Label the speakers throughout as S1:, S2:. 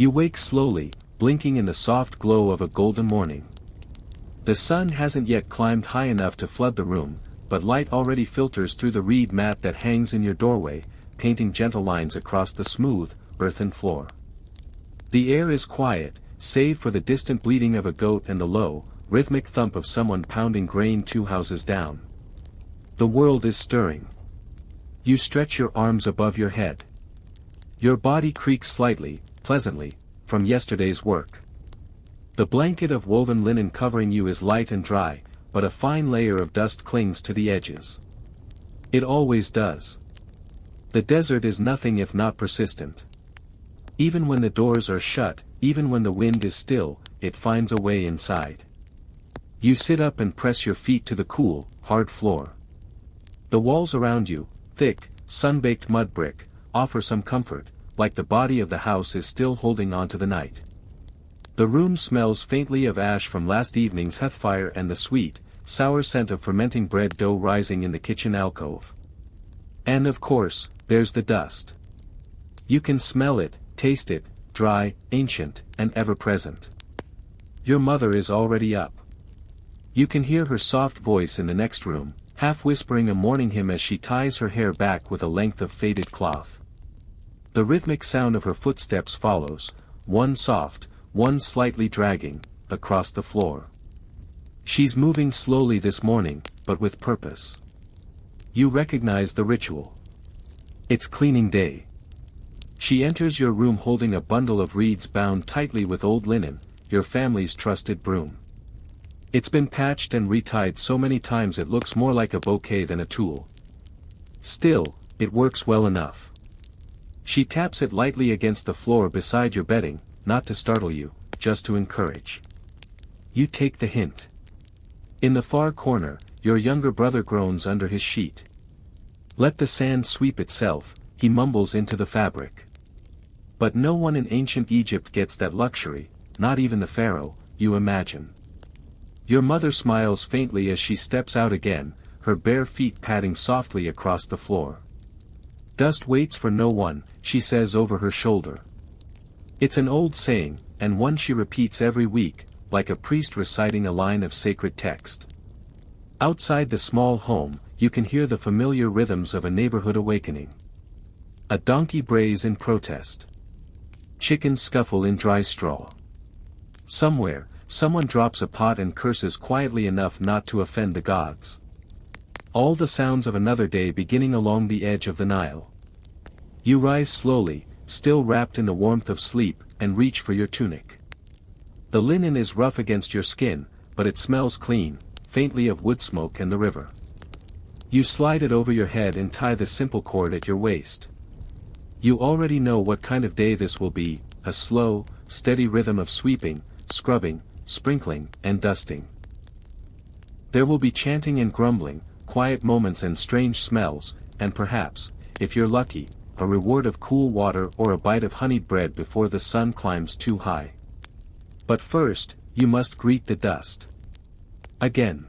S1: You wake slowly, blinking in the soft glow of a golden morning. The sun hasn't yet climbed high enough to flood the room, but light already filters through the reed mat that hangs in your doorway, painting gentle lines across the smooth, earthen floor. The air is quiet, save for the distant bleating of a goat and the low, rhythmic thump of someone pounding grain 2 houses down. The world is stirring. You stretch your arms above your head. Your body creaks slightly, pleasantly, from yesterday's work. The blanket of woven linen covering you is light and dry, but a fine layer of dust clings to the edges. It always does. The desert is nothing if not persistent. Even when the doors are shut, even when the wind is still, it finds a way inside. You sit up and press your feet to the cool, hard floor. The walls around you, thick, sun-baked mud brick, offer some comfort, like the body of the house is still holding on to the night. The room smells faintly of ash from last evening's hearthfire and the sweet, sour scent of fermenting bread dough rising in the kitchen alcove. And of course, there's the dust. You can smell it, taste it, dry, ancient, and ever-present. Your mother is already up. You can hear her soft voice in the next room, half whispering a morning hymn as she ties her hair back with a length of faded cloth. The rhythmic sound of her footsteps follows, one soft, one slightly dragging, across the floor. She's moving slowly this morning, but with purpose. You recognize the ritual. It's cleaning day. She enters your room holding a bundle of reeds bound tightly with old linen, your family's trusted broom. It's been patched and retied so many times it looks more like a bouquet than a tool. Still, it works well enough. She taps it lightly against the floor beside your bedding, not to startle you, just to encourage. You take the hint. In the far corner, your younger brother groans under his sheet. Let the sand sweep itself, he mumbles into the fabric. But no one in ancient Egypt gets that luxury, not even the pharaoh, you imagine. Your mother smiles faintly as she steps out again, her bare feet padding softly across the floor. Dust waits for no one, she says over her shoulder. It's an old saying, and one she repeats every week, like a priest reciting a line of sacred text. Outside the small home, you can hear the familiar rhythms of a neighborhood awakening. A donkey brays in protest. Chickens scuffle in dry straw. Somewhere, someone drops a pot and curses quietly enough not to offend the gods. All the sounds of another day beginning along the edge of the Nile. You rise slowly, still wrapped in the warmth of sleep, and reach for your tunic. The linen is rough against your skin, but it smells clean, faintly of wood smoke and the river. You slide it over your head and tie the simple cord at your waist. You already know what kind of day this will be, a slow, steady rhythm of sweeping, scrubbing, sprinkling, and dusting. There will be chanting and grumbling, quiet moments and strange smells, and perhaps, if you're lucky, a reward of cool water or a bite of honeyed bread before the sun climbs too high. But first, you must greet the dust. Again.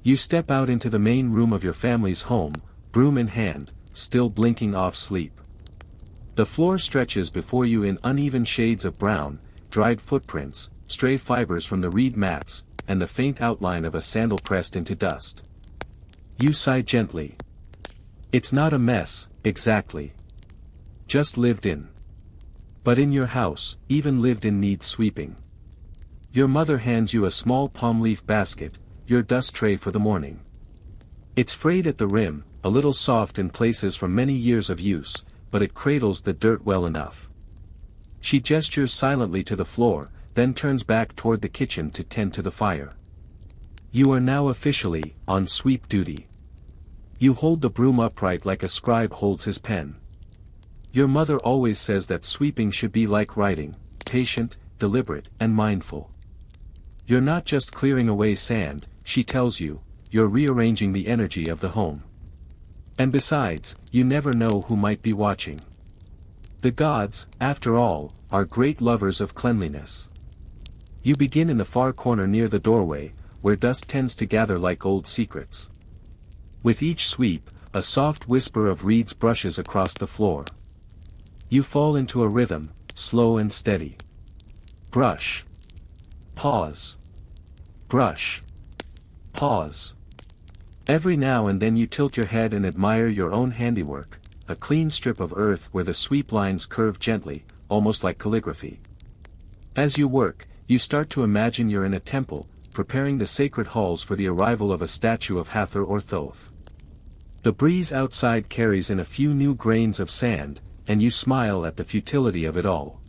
S1: You step out into the main room of your family's home, broom in hand, still blinking off sleep. The floor stretches before you in uneven shades of brown, dried footprints, stray fibers from the reed mats, and the faint outline of a sandal pressed into dust. You sigh gently. It's not a mess, exactly. Just lived in. But in your house, even lived in needs sweeping. Your mother hands you a small palm leaf basket, your dust tray for the morning. It's frayed at the rim, a little soft in places from many years of use, but it cradles the dirt well enough. She gestures silently to the floor, then turns back toward the kitchen to tend to the fire. You are now officially on sweep duty. You hold the broom upright like a scribe holds his pen. Your mother always says that sweeping should be like writing, patient, deliberate, and mindful. You're not just clearing away sand, she tells you, you're rearranging the energy of the home. And besides, you never know who might be watching. The gods, after all, are great lovers of cleanliness. You begin in the far corner near the doorway, where dust tends to gather like old secrets. With each sweep, a soft whisper of reeds brushes across the floor. You fall into a rhythm, slow and steady. Brush. Pause. Brush. Pause. Every now and then you tilt your head and admire your own handiwork, a clean strip of earth where the sweep lines curve gently, almost like calligraphy. As you work, you start to imagine you're in a temple, preparing the sacred halls for the arrival of a statue of Hathor or Thoth. The breeze outside carries in a few new grains of sand, and you smile at the futility of it all.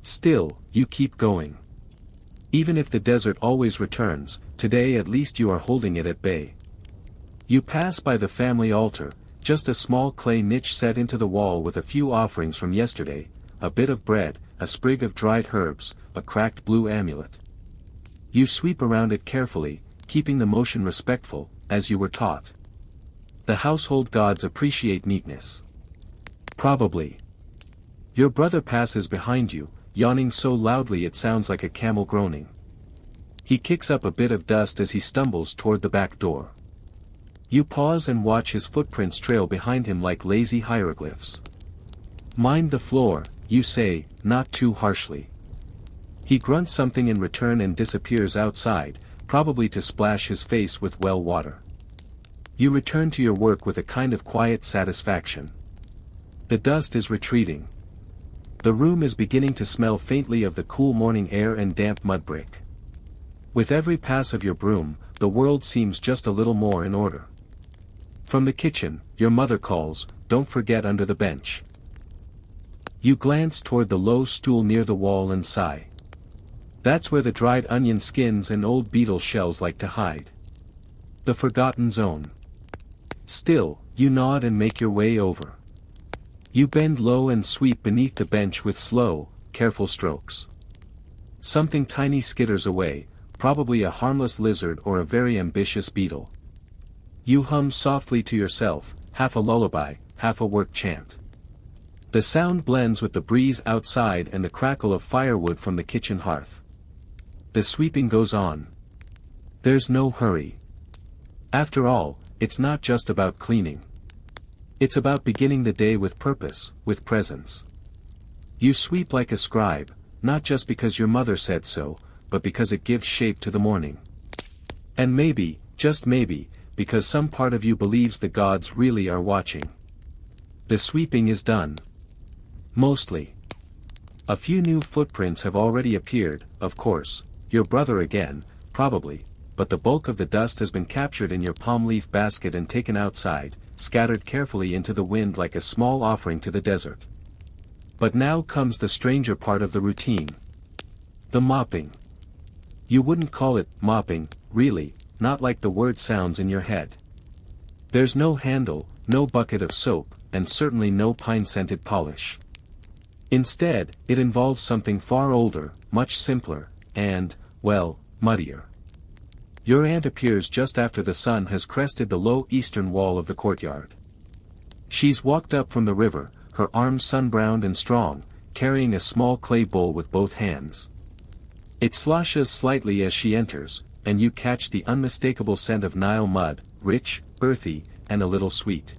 S1: Still, you keep going. Even if the desert always returns, today at least you are holding it at bay. You pass by the family altar, just a small clay niche set into the wall with a few offerings from yesterday, a bit of bread, a sprig of dried herbs, a cracked blue amulet. You sweep around it carefully, keeping the motion respectful, as you were taught. The household gods appreciate neatness. Probably. Your brother passes behind you, yawning so loudly it sounds like a camel groaning. He kicks up a bit of dust as he stumbles toward the back door. You pause and watch his footprints trail behind him like lazy hieroglyphs. "Mind the floor," you say, not too harshly. He grunts something in return and disappears outside, probably to splash his face with well water. You return to your work with a kind of quiet satisfaction. The dust is retreating. The room is beginning to smell faintly of the cool morning air and damp mud brick. With every pass of your broom, the world seems just a little more in order. From the kitchen, your mother calls, "Don't forget under the bench." You glance toward the low stool near the wall and sigh. That's where the dried onion skins and old beetle shells like to hide. The forgotten zone. Still, you nod and make your way over. You bend low and sweep beneath the bench with slow, careful strokes. Something tiny skitters away, probably a harmless lizard or a very ambitious beetle. You hum softly to yourself, half a lullaby, half a work chant. The sound blends with the breeze outside and the crackle of firewood from the kitchen hearth. The sweeping goes on. There's no hurry. After all, it's not just about cleaning. It's about beginning the day with purpose, with presence. You sweep like a scribe, not just because your mother said so, but because it gives shape to the morning. And maybe, just maybe, because some part of you believes the gods really are watching. The sweeping is done. Mostly. A few new footprints have already appeared, of course, your brother again, probably, but the bulk of the dust has been captured in your palm leaf basket and taken outside, scattered carefully into the wind like a small offering to the desert. But now comes the stranger part of the routine. The mopping. You wouldn't call it mopping, really, not like the word sounds in your head. There's no handle, no bucket of soap, and certainly no pine-scented polish. Instead, it involves something far older, much simpler, and, well, muddier. Your aunt appears just after the sun has crested the low eastern wall of the courtyard. She's walked up from the river, her arms sun-browned and strong, carrying a small clay bowl with both hands. It sloshes slightly as she enters, and you catch the unmistakable scent of Nile mud, rich, earthy, and a little sweet.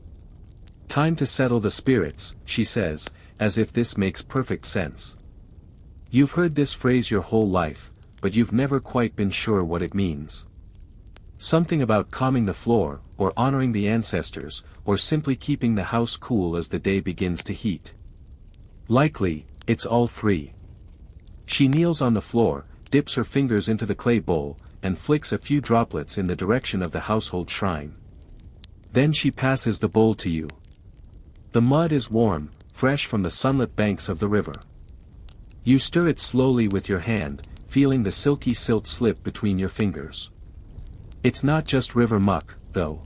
S1: "Time to settle the spirits," she says, as if this makes perfect sense. You've heard this phrase your whole life, but you've never quite been sure what it means. Something about calming the floor, or honoring the ancestors, or simply keeping the house cool as the day begins to heat. Likely, it's all three. She kneels on the floor, dips her fingers into the clay bowl, and flicks a few droplets in the direction of the household shrine. Then she passes the bowl to you. The mud is warm, fresh from the sunlit banks of the river. You stir it slowly with your hand, feeling the silky silt slip between your fingers. It's not just river muck, though.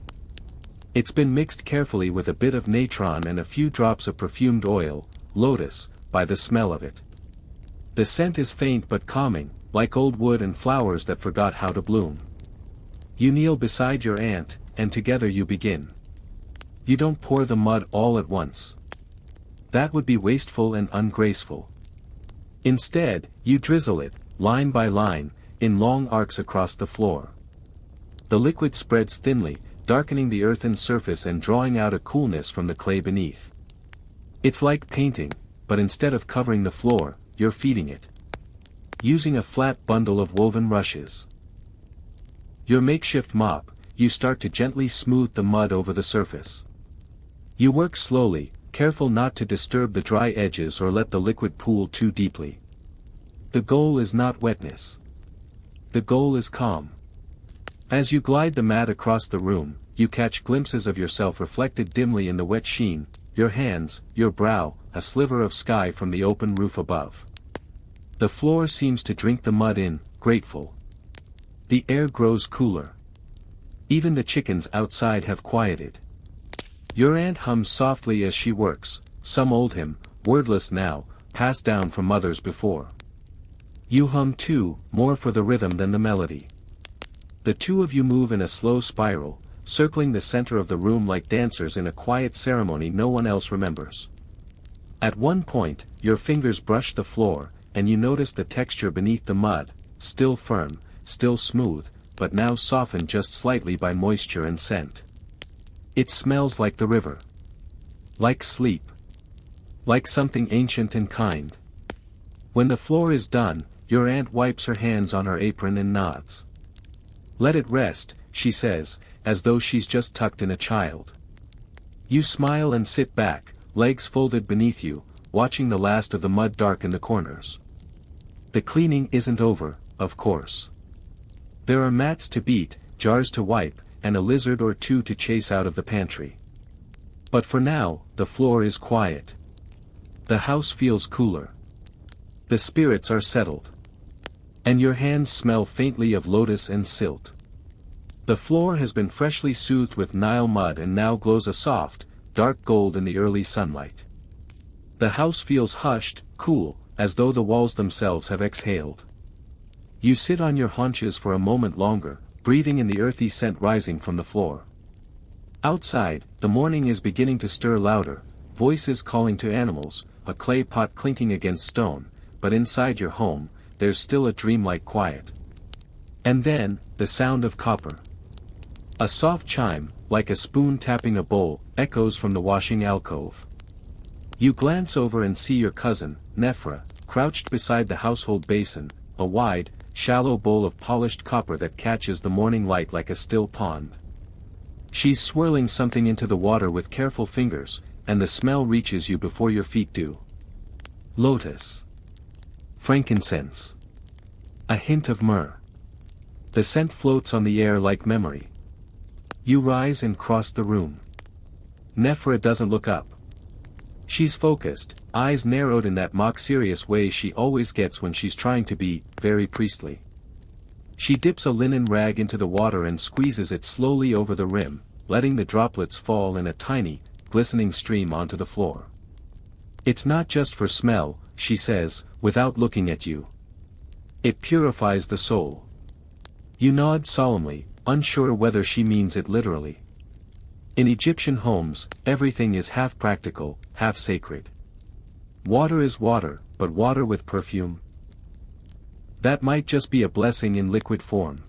S1: It's been mixed carefully with a bit of natron and a few drops of perfumed oil, lotus, by the smell of it. The scent is faint but calming, like old wood and flowers that forgot how to bloom. You kneel beside your aunt, and together you begin. You don't pour the mud all at once. That would be wasteful and ungraceful. Instead, you drizzle it, line by line, in long arcs across the floor. The liquid spreads thinly, darkening the earthen surface and drawing out a coolness from the clay beneath. It's like painting, but instead of covering the floor, you're feeding it. Using a flat bundle of woven rushes. Your makeshift mop, you start to gently smooth the mud over the surface. You work slowly, careful not to disturb the dry edges or let the liquid pool too deeply. The goal is not wetness. The goal is calm. As you glide the mat across the room, you catch glimpses of yourself reflected dimly in the wet sheen, your hands, your brow, a sliver of sky from the open roof above. The floor seems to drink the mud in, grateful. The air grows cooler. Even the chickens outside have quieted. Your aunt hums softly as she works, some old hymn, wordless now, passed down from mothers before. You hum too, more for the rhythm than the melody. The two of you move in a slow spiral, circling the center of the room like dancers in a quiet ceremony no one else remembers. At one point, your fingers brush the floor, and you notice the texture beneath the mud, still firm, still smooth, but now softened just slightly by moisture and scent. It smells like the river. Like sleep. Like something ancient and kind. When the floor is done, your aunt wipes her hands on her apron and nods. Let it rest, she says, as though she's just tucked in a child. You smile and sit back, legs folded beneath you, watching the last of the mud darken the corners. The cleaning isn't over, of course. There are mats to beat, jars to wipe, and a lizard or two to chase out of the pantry. But for now, the floor is quiet. The house feels cooler. The spirits are settled. And your hands smell faintly of lotus and silt. The floor has been freshly soothed with Nile mud and now glows a soft, dark gold in the early sunlight. The house feels hushed, cool, as though the walls themselves have exhaled. You sit on your haunches for a moment longer, breathing in the earthy scent rising from the floor. Outside, the morning is beginning to stir louder, voices calling to animals, a clay pot clinking against stone, but inside your home, there's still a dreamlike quiet. And then, the sound of copper. A soft chime, like a spoon tapping a bowl, echoes from the washing alcove. You glance over and see your cousin, Nephra, crouched beside the household basin, a wide, shallow bowl of polished copper that catches the morning light like a still pond. She's swirling something into the water with careful fingers, and the smell reaches you before your feet do. Lotus. Frankincense. A hint of myrrh. The scent floats on the air like memory. You rise and cross the room. Nephra doesn't look up. She's focused, eyes narrowed in that mock-serious way she always gets when she's trying to be very priestly. She dips a linen rag into the water and squeezes it slowly over the rim, letting the droplets fall in a tiny, glistening stream onto the floor. It's not just for smell, she says, without looking at you. It purifies the soul. You nod solemnly, unsure whether she means it literally. In Egyptian homes, everything is half practical, half sacred. Water is water, but water with perfume? That might just be a blessing in liquid form.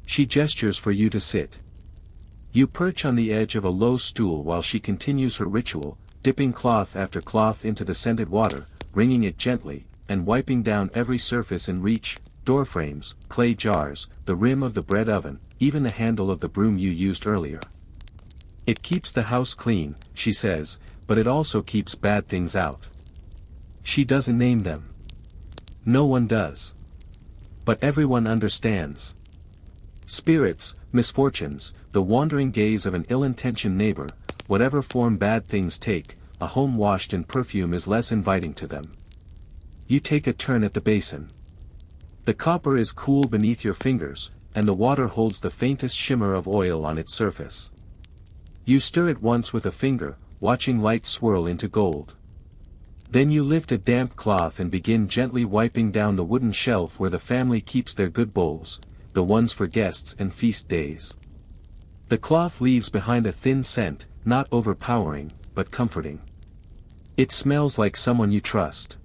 S1: She gestures for you to sit. You perch on the edge of a low stool while she continues her ritual, dipping cloth after cloth into the scented water, wringing it gently, and wiping down every surface in reach, door frames, clay jars, the rim of the bread oven, even the handle of the broom you used earlier. It keeps the house clean, she says, but it also keeps bad things out. She doesn't name them. No one does. But everyone understands. Spirits, misfortunes, the wandering gaze of an ill-intentioned neighbor, whatever form bad things take, a home washed in perfume is less inviting to them. You take a turn at the basin. The copper is cool beneath your fingers, and the water holds the faintest shimmer of oil on its surface. You stir it once with a finger, watching light swirl into gold. Then you lift a damp cloth and begin gently wiping down the wooden shelf where the family keeps their good bowls, the ones for guests and feast days. The cloth leaves behind a thin scent, not overpowering, but comforting. It smells like someone you trust.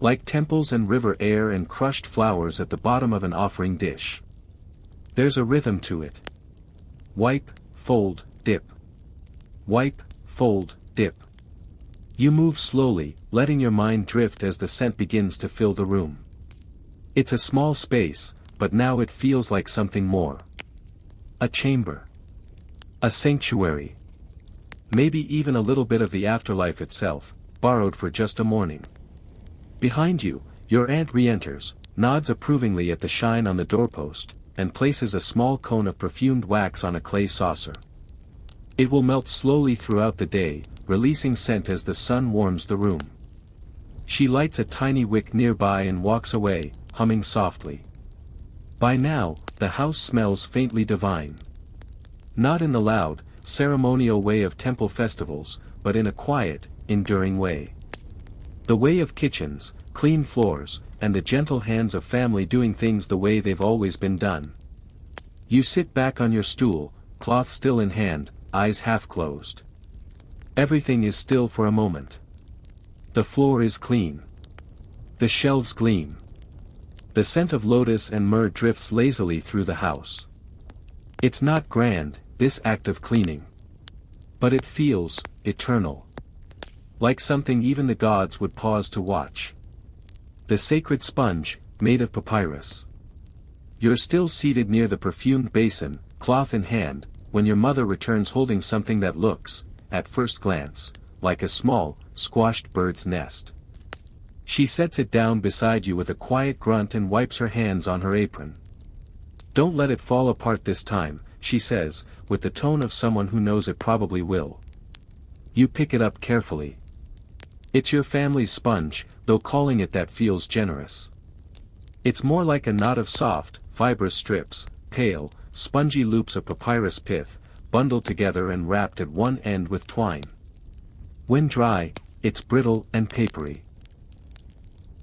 S1: Like temples and river air and crushed flowers at the bottom of an offering dish. There's a rhythm to it. Wipe, fold, dip. Wipe, fold, dip. You move slowly, letting your mind drift as the scent begins to fill the room. It's a small space, but now it feels like something more. A chamber. A sanctuary. Maybe even a little bit of the afterlife itself, borrowed for just a morning. Behind you, your aunt re-enters, nods approvingly at the shine on the doorpost, and places a small cone of perfumed wax on a clay saucer. It will melt slowly throughout the day, releasing scent as the sun warms the room. She lights a tiny wick nearby and walks away, humming softly. By now, the house smells faintly divine. Not in the loud, ceremonial way of temple festivals, but in a quiet, enduring way. The way of kitchens, clean floors, and the gentle hands of family doing things the way they've always been done. You sit back on your stool, cloth still in hand, eyes half closed. Everything is still for a moment. The floor is clean. The shelves gleam. The scent of lotus and myrrh drifts lazily through the house. It's not grand, this act of cleaning. But it feels eternal. Like something even the gods would pause to watch. The sacred sponge, made of papyrus. You're still seated near the perfumed basin, cloth in hand, when your mother returns holding something that looks, at first glance, like a small, squashed bird's nest. She sets it down beside you with a quiet grunt and wipes her hands on her apron. "Don't let it fall apart this time," she says, with the tone of someone who knows it probably will. You pick it up carefully. It's your family's sponge, though calling it that feels generous. It's more like a knot of soft, fibrous strips, pale, spongy loops of papyrus pith, bundled together and wrapped at one end with twine. When dry, it's brittle and papery.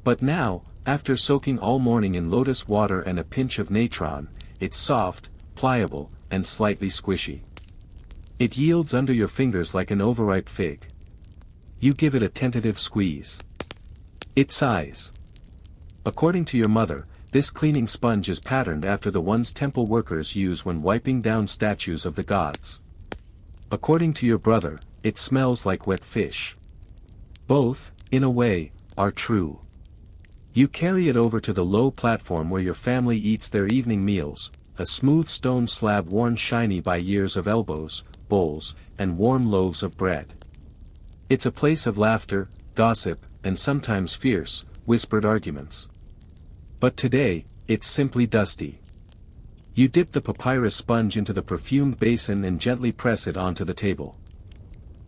S1: But now, after soaking all morning in lotus water and a pinch of natron, it's soft, pliable, and slightly squishy. It yields under your fingers like an overripe fig. You give it a tentative squeeze. It sighs. According to your mother, this cleaning sponge is patterned after the ones temple workers use when wiping down statues of the gods. According to your brother, it smells like wet fish. Both, in a way, are true. You carry it over to the low platform where your family eats their evening meals, a smooth stone slab worn shiny by years of elbows, bowls, and warm loaves of bread. It's a place of laughter, gossip, and sometimes fierce, whispered arguments. But today, it's simply dusty. You dip the papyrus sponge into the perfumed basin and gently press it onto the table.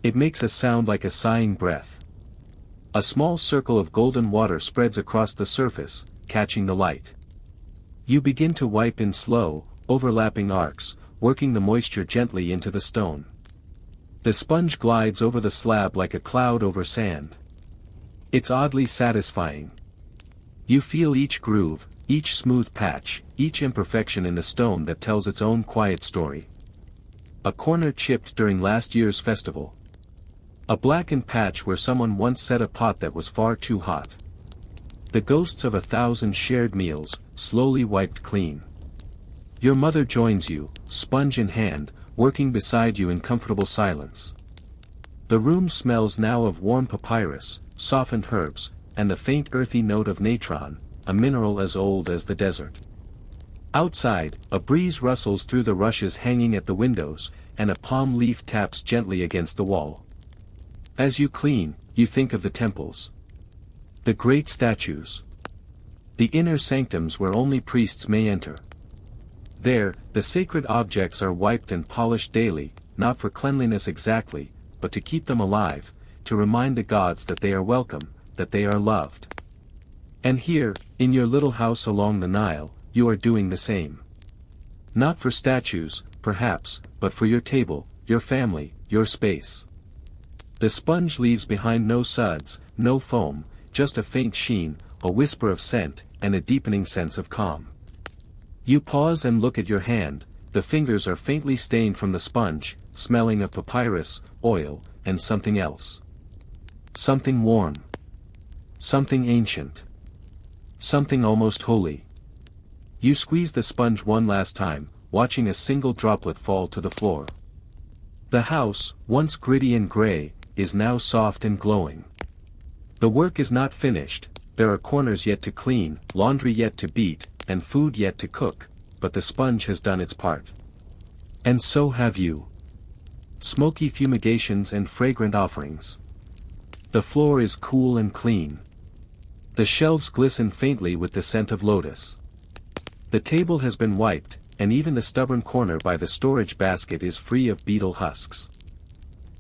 S1: It makes a sound like a sighing breath. A small circle of golden water spreads across the surface, catching the light. You begin to wipe in slow, overlapping arcs, working the moisture gently into the stone. The sponge glides over the slab like a cloud over sand. It's oddly satisfying. You feel each groove, each smooth patch, each imperfection in the stone that tells its own quiet story. A corner chipped during last year's festival. A blackened patch where someone once set a pot that was far too hot. The ghosts of 1,000 shared meals, slowly wiped clean. Your mother joins you, sponge in hand, working beside you in comfortable silence. The room smells now of warm papyrus, softened herbs, and the faint earthy note of natron, a mineral as old as the desert. Outside, a breeze rustles through the rushes hanging at the windows, and a palm leaf taps gently against the wall. As you clean, you think of the temples. The great statues. The inner sanctums where only priests may enter. There, the sacred objects are wiped and polished daily, not for cleanliness exactly, but to keep them alive, to remind the gods that they are welcome, that they are loved. And here, in your little house along the Nile, you are doing the same. Not for statues, perhaps, but for your table, your family, your space. The sponge leaves behind no suds, no foam, just a faint sheen, a whisper of scent, and a deepening sense of calm. You pause and look at your hand, the fingers are faintly stained from the sponge, smelling of papyrus, oil, and something else. Something warm. Something ancient. Something almost holy. You squeeze the sponge one last time, watching a single droplet fall to the floor. The house, once gritty and gray, is now soft and glowing. The work is not finished, there are corners yet to clean, laundry yet to beat, and food yet to cook, but the sponge has done its part. And so have you. Smoky fumigations and fragrant offerings. The floor is cool and clean. The shelves glisten faintly with the scent of lotus. The table has been wiped, and even the stubborn corner by the storage basket is free of beetle husks.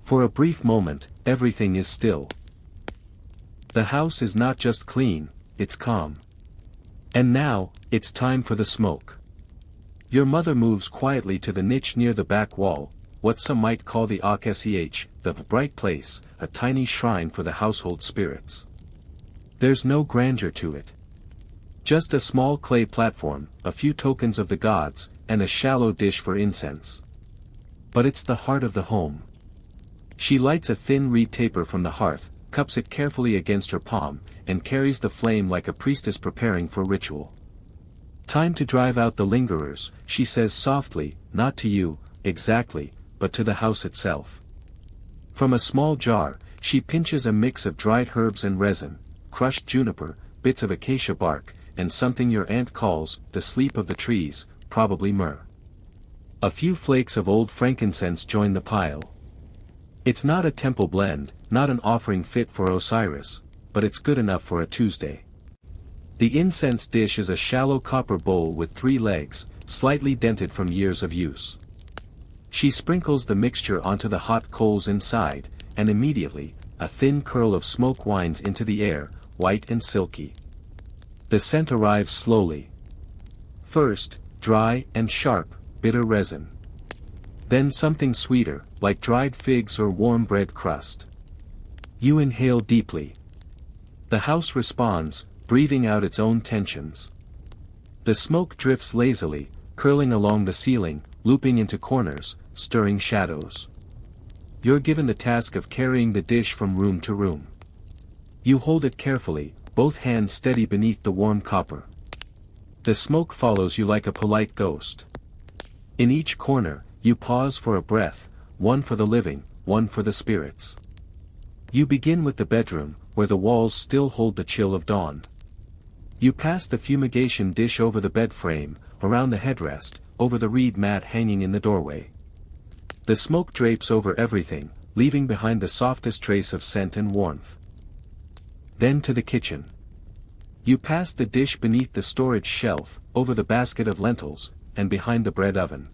S1: For a brief moment, everything is still. The house is not just clean, it's calm. And now, it's time for the smoke. Your mother moves quietly to the niche near the back wall, what some might call the Aksh, the bright place, a tiny shrine for the household spirits. There's no grandeur to it. Just a small clay platform, a few tokens of the gods, and a shallow dish for incense. But it's the heart of the home. She lights a thin reed taper from the hearth, cups it carefully against her palm, and carries the flame like a priestess preparing for ritual. Time to drive out the lingerers, she says softly, not to you, exactly, but to the house itself. From a small jar, she pinches a mix of dried herbs and resin, crushed juniper, bits of acacia bark, and something your aunt calls, the sleep of the trees, probably myrrh. A few flakes of old frankincense join the pile. It's not a temple blend, not an offering fit for Osiris, but it's good enough for a Tuesday. The incense dish is a shallow copper bowl with 3 legs, slightly dented from years of use. She sprinkles the mixture onto the hot coals inside, and immediately, a thin curl of smoke winds into the air, white and silky. The scent arrives slowly. First, dry and sharp, bitter resin. Then something sweeter, like dried figs or warm bread crust. You inhale deeply. The house responds, breathing out its own tensions. The smoke drifts lazily, curling along the ceiling, looping into corners, stirring shadows. You're given the task of carrying the dish from room to room. You hold it carefully, both hands steady beneath the warm copper. The smoke follows you like a polite ghost. In each corner, you pause for a breath, one for the living, one for the spirits. You begin with the bedroom, where the walls still hold the chill of dawn. You pass the fumigation dish over the bed frame, around the headrest, over the reed mat hanging in the doorway. The smoke drapes over everything, leaving behind the softest trace of scent and warmth. Then to the kitchen. You pass the dish beneath the storage shelf, over the basket of lentils, and behind the bread oven.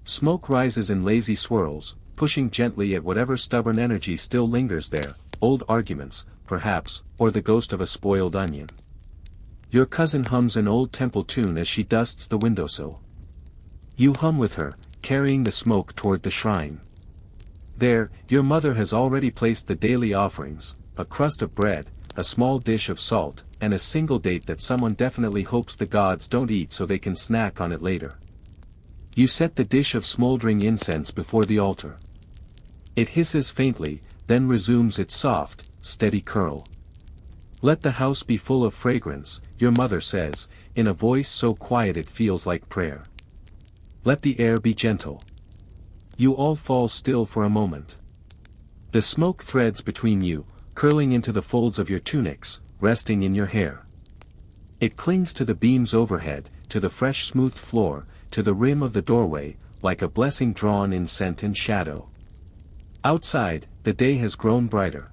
S1: Smoke rises in lazy swirls, pushing gently at whatever stubborn energy still lingers there, old arguments, perhaps, or the ghost of a spoiled onion. Your cousin hums an old temple tune as she dusts the windowsill. You hum with her, carrying the smoke toward the shrine. There, your mother has already placed the daily offerings, a crust of bread, a small dish of salt, and a single date that someone definitely hopes the gods don't eat so they can snack on it later. You set the dish of smoldering incense before the altar. It hisses faintly, then resumes its soft, steady curl. Let the house be full of fragrance, your mother says, in a voice so quiet it feels like prayer. Let the air be gentle. You all fall still for a moment. The smoke threads between you, curling into the folds of your tunics, resting in your hair. It clings to the beams overhead, to the fresh smooth floor, to the rim of the doorway, like a blessing drawn in scent and shadow. Outside, the day has grown brighter.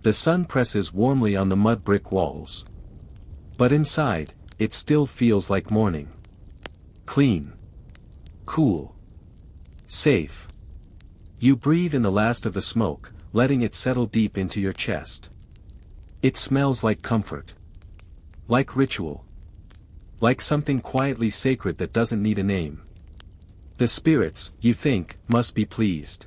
S1: The sun presses warmly on the mud brick walls. But inside, it still feels like morning. Clean. Cool. Safe. You breathe in the last of the smoke, letting it settle deep into your chest. It smells like comfort. Like ritual. Like something quietly sacred that doesn't need a name. The spirits, you think, must be pleased.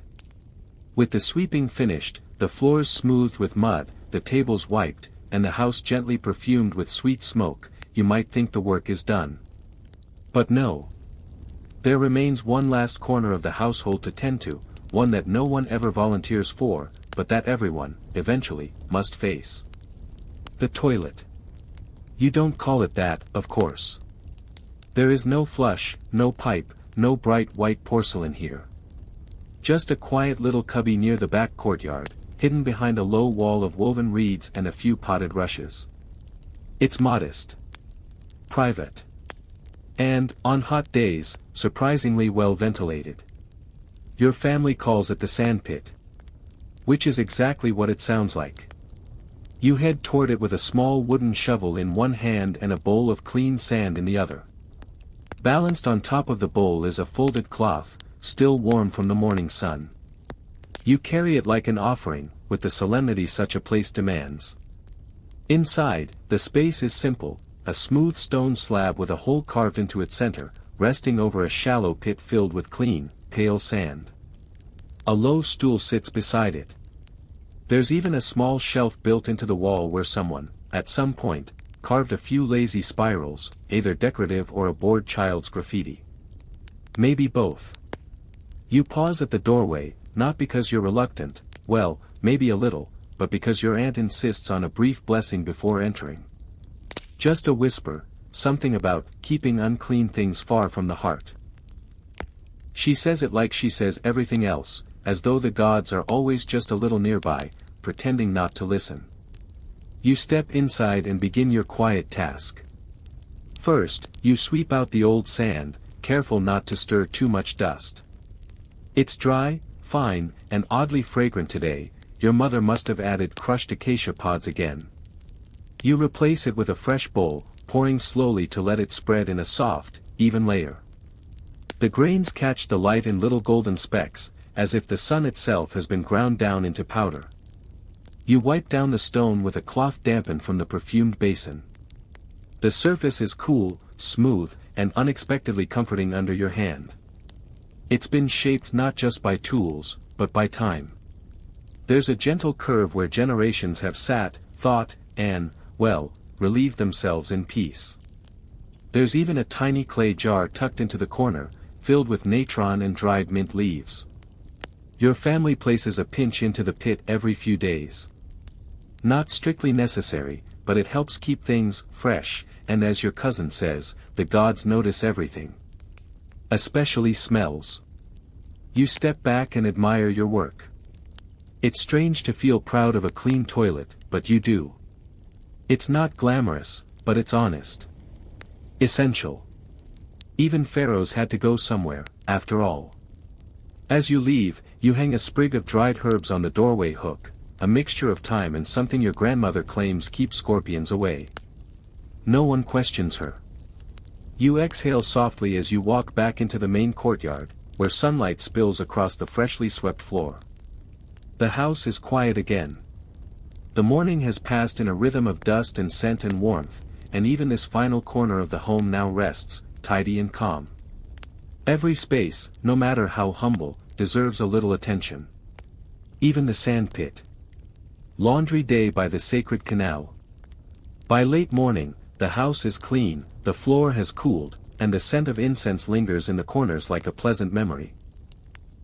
S1: With the sweeping finished, the floors smoothed with mud, the tables wiped, and the house gently perfumed with sweet smoke, you might think the work is done. But no. There remains one last corner of the household to tend to, one that no one ever volunteers for, but that everyone, eventually, must face. The toilet. You don't call it that, of course. There is no flush, no pipe, no bright white porcelain here. Just a quiet little cubby near the back courtyard, hidden behind a low wall of woven reeds and a few potted rushes. It's modest, private, and, on hot days, surprisingly well ventilated. Your family calls it the sandpit. Which is exactly what it sounds like. You head toward it with a small wooden shovel in one hand and a bowl of clean sand in the other. Balanced on top of the bowl is a folded cloth, still warm from the morning sun. You carry it like an offering, with the solemnity such a place demands. Inside, the space is simple, a smooth stone slab with a hole carved into its center, resting over a shallow pit filled with clean, pale sand. A low stool sits beside it. There's even a small shelf built into the wall where someone, at some point, carved a few lazy spirals, either decorative or a bored child's graffiti. Maybe both. You pause at the doorway, not because you're reluctant, well, maybe a little, but because your aunt insists on a brief blessing before entering. Just a whisper, something about keeping unclean things far from the heart. She says it like she says everything else, as though the gods are always just a little nearby, pretending not to listen. You step inside and begin your quiet task. First, you sweep out the old sand, careful not to stir too much dust. It's dry, fine, and oddly fragrant today. Your mother must have added crushed acacia pods again. You replace it with a fresh bowl, pouring slowly to let it spread in a soft, even layer. The grains catch the light in little golden specks, as if the sun itself has been ground down into powder. You wipe down the stone with a cloth dampened from the perfumed basin. The surface is cool, smooth, and unexpectedly comforting under your hand. It's been shaped not just by tools, but by time. There's a gentle curve where generations have sat, thought, and, well, relieved themselves in peace. There's even a tiny clay jar tucked into the corner, filled with natron and dried mint leaves. Your family places a pinch into the pit every few days. Not strictly necessary, but it helps keep things fresh, and as your cousin says, the gods notice everything. Especially smells. You step back and admire your work. It's strange to feel proud of a clean toilet, but you do. It's not glamorous, but it's honest. Essential. Even pharaohs had to go somewhere, after all. As you leave, you hang a sprig of dried herbs on the doorway hook, a mixture of thyme and something your grandmother claims keeps scorpions away. No one questions her. You exhale softly as you walk back into the main courtyard, where sunlight spills across the freshly swept floor. The house is quiet again. The morning has passed in a rhythm of dust and scent and warmth, and even this final corner of the home now rests, tidy and calm. Every space, no matter how humble, deserves a little attention. Even the sandpit. Laundry day by the sacred canal. By late morning, the house is clean, the floor has cooled, and the scent of incense lingers in the corners like a pleasant memory.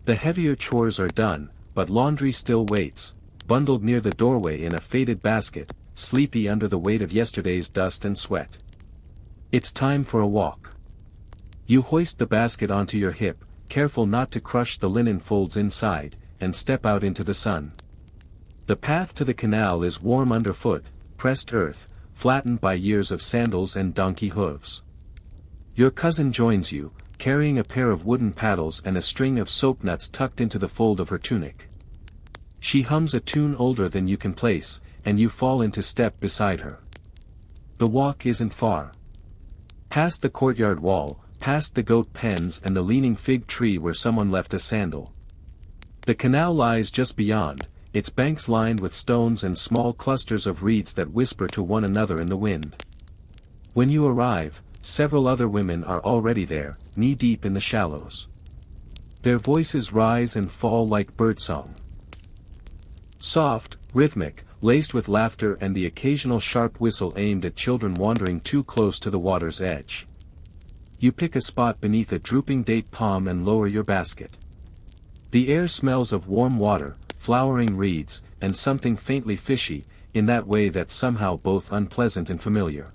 S1: The heavier chores are done, but laundry still waits, bundled near the doorway in a faded basket, sleepy under the weight of yesterday's dust and sweat. It's time for a walk. You hoist the basket onto your hip, careful not to crush the linen folds inside, and step out into the sun. The path to the canal is warm underfoot, pressed earth, flattened by years of sandals and donkey hooves. Your cousin joins you, carrying a pair of wooden paddles and a string of soap nuts tucked into the fold of her tunic. She hums a tune older than you can place, and you fall into step beside her. The walk isn't far. Past the courtyard wall, past the goat pens and the leaning fig tree where someone left a sandal. The canal lies just beyond, its banks lined with stones and small clusters of reeds that whisper to one another in the wind. When you arrive, several other women are already there, knee-deep in the shallows. Their voices rise and fall like birdsong. Soft, rhythmic, laced with laughter and the occasional sharp whistle aimed at children wandering too close to the water's edge. You pick a spot beneath a drooping date palm and lower your basket. The air smells of warm water, flowering reeds, and something faintly fishy, in that way that's somehow both unpleasant and familiar.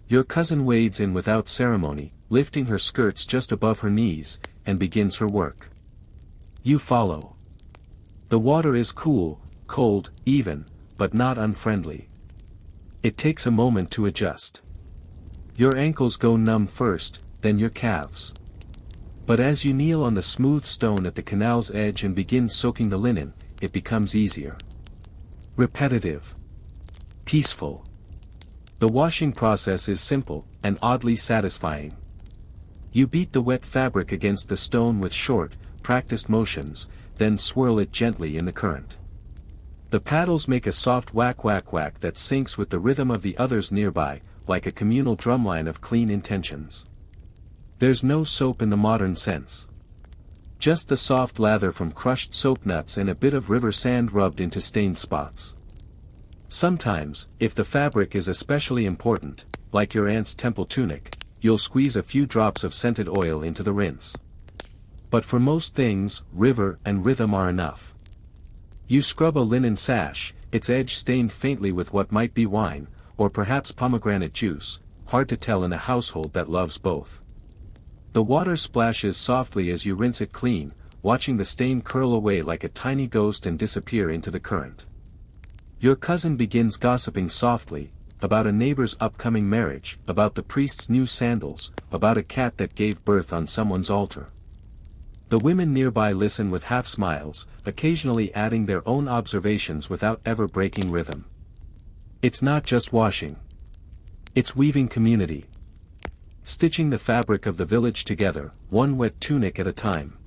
S1: Your cousin wades in without ceremony, lifting her skirts just above her knees, and begins her work. You follow. The water is cool, cold, even, but not unfriendly. It takes a moment to adjust. Your ankles go numb first, then your calves. But as you kneel on the smooth stone at the canal's edge and begin soaking the linen, it becomes easier. Repetitive. Peaceful. The washing process is simple, and oddly satisfying. You beat the wet fabric against the stone with short, practiced motions, then swirl it gently in the current. The paddles make a soft whack whack whack that syncs with the rhythm of the others nearby, like a communal drumline of clean intentions. There's no soap in the modern sense. Just the soft lather from crushed soap nuts and a bit of river sand rubbed into stained spots. Sometimes, if the fabric is especially important, like your aunt's temple tunic, you'll squeeze a few drops of scented oil into the rinse. But for most things, river and rhythm are enough. You scrub a linen sash, its edge stained faintly with what might be wine, or perhaps pomegranate juice, hard to tell in a household that loves both. The water splashes softly as you rinse it clean, watching the stain curl away like a tiny ghost and disappear into the current. Your cousin begins gossiping softly, about a neighbor's upcoming marriage, about the priest's new sandals, about a cat that gave birth on someone's altar. The women nearby listen with half smiles, occasionally adding their own observations without ever breaking rhythm. It's not just washing. It's weaving community. Stitching the fabric of the village together, one wet tunic at a time.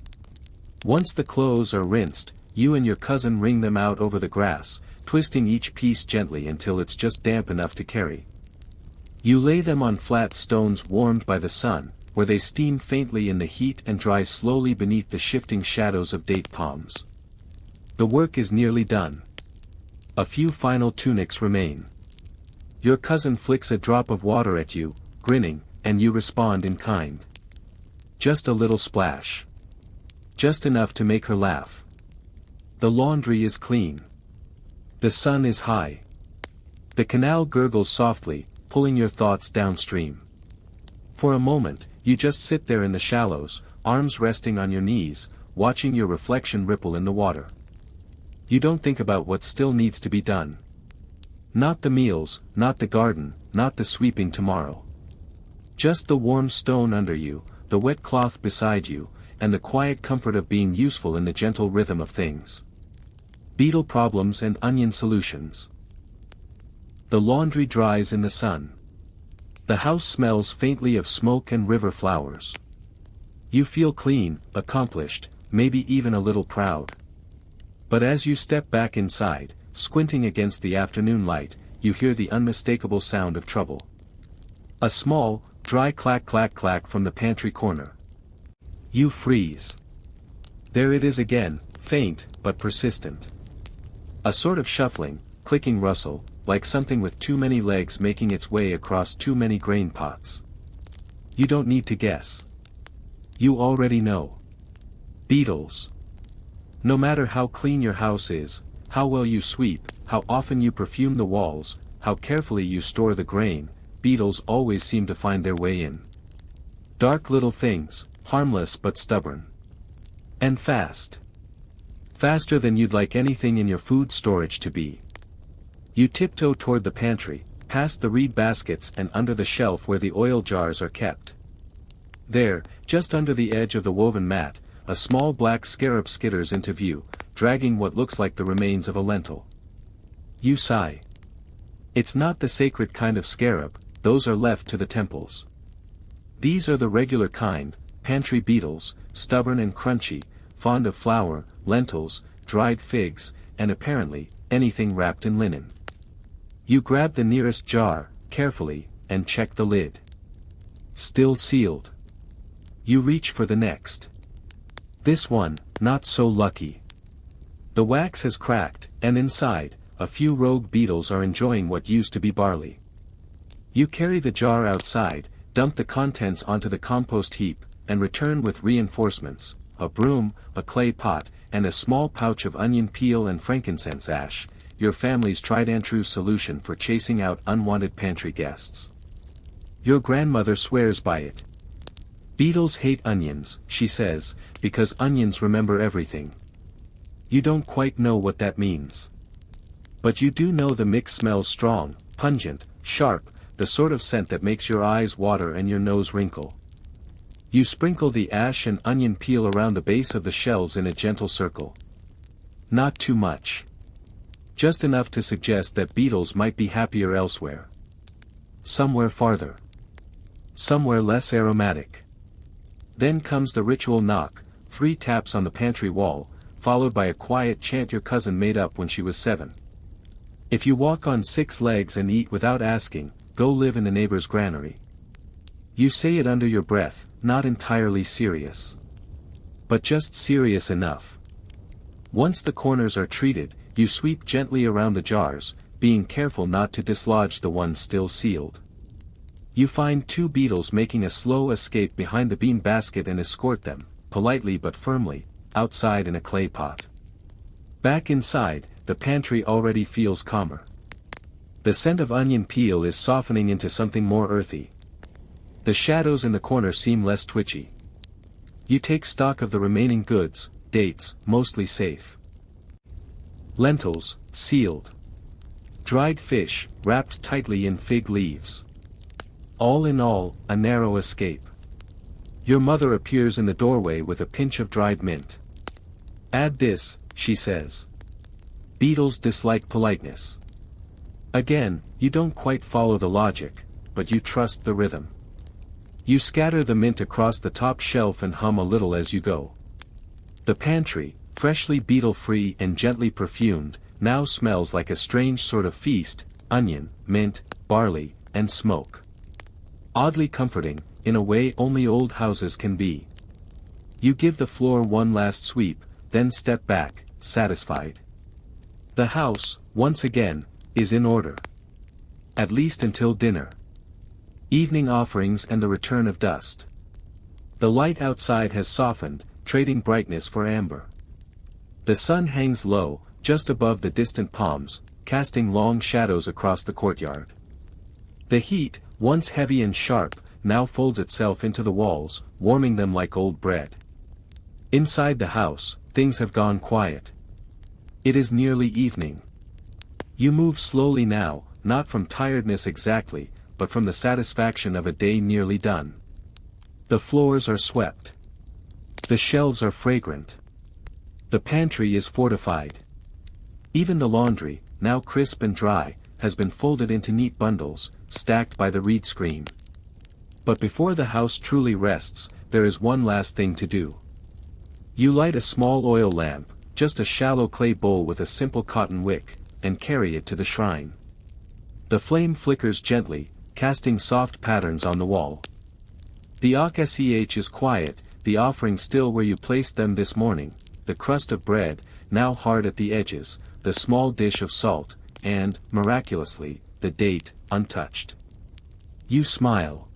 S1: Once the clothes are rinsed, you and your cousin wring them out over the grass, twisting each piece gently until it's just damp enough to carry. You lay them on flat stones warmed by the sun, where they steam faintly in the heat and dry slowly beneath the shifting shadows of date palms. The work is nearly done. A few final tunics remain. Your cousin flicks a drop of water at you, grinning, and you respond in kind. Just a little splash. Just enough to make her laugh. The laundry is clean. The sun is high. The canal gurgles softly, pulling your thoughts downstream. For a moment, you just sit there in the shallows, arms resting on your knees, watching your reflection ripple in the water. You don't think about what still needs to be done. Not the meals, not the garden, not the sweeping tomorrow. Just the warm stone under you, the wet cloth beside you, and the quiet comfort of being useful in the gentle rhythm of things. Beetle problems and onion solutions. The laundry dries in the sun. The house smells faintly of smoke and river flowers. You feel clean, accomplished, maybe even a little proud. But as you step back inside, squinting against the afternoon light, you hear the unmistakable sound of trouble. A small, dry clack clack clack from the pantry corner. You freeze. There it is again, faint, but persistent. A sort of shuffling, clicking rustle, like something with too many legs making its way across too many grain pots. You don't need to guess. You already know. Beetles. No matter how clean your house is, how well you sweep, how often you perfume the walls, how carefully you store the grain, beetles always seem to find their way in. Dark little things, harmless but stubborn. And fast. Faster than you'd like anything in your food storage to be. You tiptoe toward the pantry, past the reed baskets and under the shelf where the oil jars are kept. There, just under the edge of the woven mat, a small black scarab skitters into view, dragging what looks like the remains of a lentil. You sigh. It's not the sacred kind of scarab, those are left to the temples. These are the regular kind, pantry beetles, stubborn and crunchy, fond of flour, lentils, dried figs, and apparently, anything wrapped in linen. You grab the nearest jar, carefully, and check the lid. Still sealed. You reach for the next. This one, not so lucky. The wax has cracked, and inside, a few rogue beetles are enjoying what used to be barley. You carry the jar outside, dump the contents onto the compost heap, and return with reinforcements, a broom, a clay pot, and a small pouch of onion peel and frankincense ash, your family's tried and true solution for chasing out unwanted pantry guests. Your grandmother swears by it. Beetles hate onions, she says, because onions remember everything. You don't quite know what that means. But you do know the mix smells strong, pungent, sharp, the sort of scent that makes your eyes water and your nose wrinkle. You sprinkle the ash and onion peel around the base of the shelves in a gentle circle. Not too much. Just enough to suggest that beetles might be happier elsewhere. Somewhere farther. Somewhere less aromatic. Then comes the ritual knock, 3 taps on the pantry wall, followed by a quiet chant your cousin made up when she was 7. If you walk on 6 legs and eat without asking, go live in the neighbor's granary. You say it under your breath, not entirely serious. But just serious enough. Once the corners are treated, you sweep gently around the jars, being careful not to dislodge the ones still sealed. You find 2 beetles making a slow escape behind the bean basket and escort them, politely but firmly, outside in a clay pot. Back inside, the pantry already feels calmer. The scent of onion peel is softening into something more earthy. The shadows in the corner seem less twitchy. You take stock of the remaining goods, dates, mostly safe. Lentils, sealed. Dried fish, wrapped tightly in fig leaves. All in all, a narrow escape. Your mother appears in the doorway with a pinch of dried mint. Add this, she says. Beetles dislike politeness. Again, you don't quite follow the logic, but you trust the rhythm. You scatter the mint across the top shelf and hum a little as you go. The pantry, freshly beetle-free and gently perfumed, now smells like a strange sort of feast: onion, mint, barley, and smoke. Oddly comforting, in a way only old houses can be. You give the floor one last sweep, then step back, satisfied. The house, once again, is in order. At least until dinner. Evening offerings and the return of dust. The light outside has softened, trading brightness for amber. The sun hangs low, just above the distant palms, casting long shadows across the courtyard. The heat, once heavy and sharp, now folds itself into the walls, warming them like old bread. Inside the house, things have gone quiet. It is nearly evening. You move slowly now, not from tiredness exactly, but from the satisfaction of a day nearly done. The floors are swept. The shelves are fragrant. The pantry is fortified. Even the laundry, now crisp and dry, has been folded into neat bundles, stacked by the reed screen. But before the house truly rests, there is one last thing to do. You light a small oil lamp, just a shallow clay bowl with a simple cotton wick, and carry it to the shrine. The flame flickers gently, casting soft patterns on the wall. The aksh is quiet, the offering still where you placed them this morning, the crust of bread, now hard at the edges, the small dish of salt, and, miraculously, the date, untouched. You smile.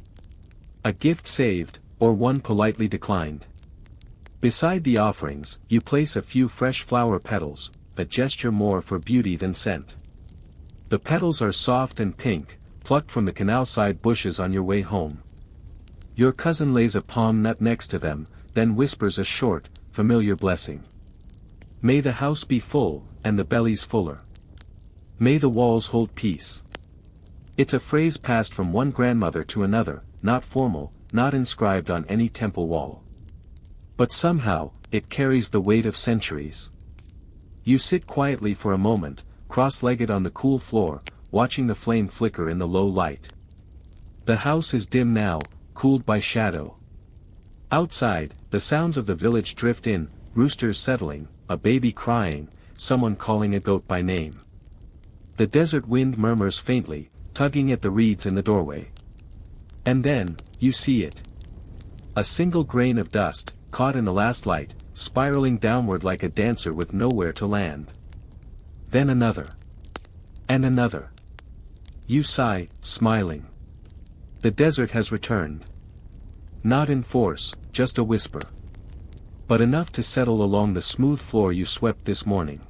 S1: A gift saved, or one politely declined. Beside the offerings, you place a few fresh flower petals, a gesture more for beauty than scent. The petals are soft and pink, plucked from the canal-side bushes on your way home. Your cousin lays a palm nut next to them, then whispers a short, familiar blessing. May the house be full, and the bellies fuller. May the walls hold peace. It's a phrase passed from one grandmother to another, not formal, not inscribed on any temple wall. But somehow, it carries the weight of centuries. You sit quietly for a moment, cross-legged on the cool floor, watching the flame flicker in the low light. The house is dim now, cooled by shadow. Outside, the sounds of the village drift in, roosters settling, a baby crying, someone calling a goat by name. The desert wind murmurs faintly, tugging at the reeds in the doorway. And then, you see it. A single grain of dust, caught in the last light, spiraling downward like a dancer with nowhere to land. Then another. And another. You sigh, smiling. The desert has returned. Not in force, just a whisper. But enough to settle along the smooth floor you swept this morning.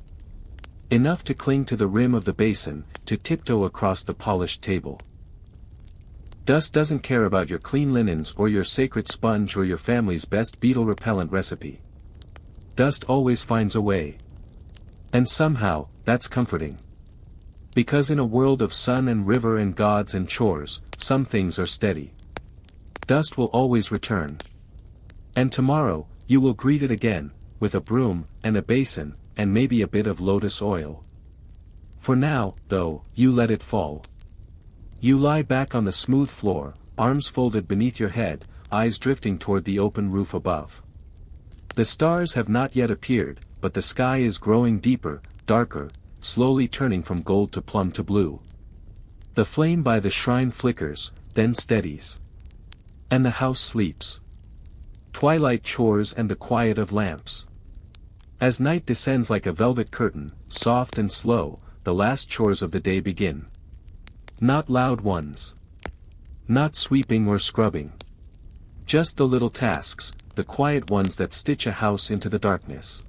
S1: Enough to cling to the rim of the basin, to tiptoe across the polished table. Dust doesn't care about your clean linens or your sacred sponge or your family's best beetle repellent recipe. Dust always finds a way. And somehow, that's comforting. Because in a world of sun and river and gods and chores, some things are steady. Dust will always return. And tomorrow, you will greet it again, with a broom, and a basin, and maybe a bit of lotus oil. For now, though, you let it fall. You lie back on the smooth floor, arms folded beneath your head, eyes drifting toward the open roof above. The stars have not yet appeared, but the sky is growing deeper, darker, slowly turning from gold to plum to blue. The flame by the shrine flickers, then steadies. And the house sleeps. Twilight chores and the quiet of lamps. As night descends like a velvet curtain, soft and slow, the last chores of the day begin. Not loud ones. Not sweeping or scrubbing. Just the little tasks, the quiet ones that stitch a house into the darkness.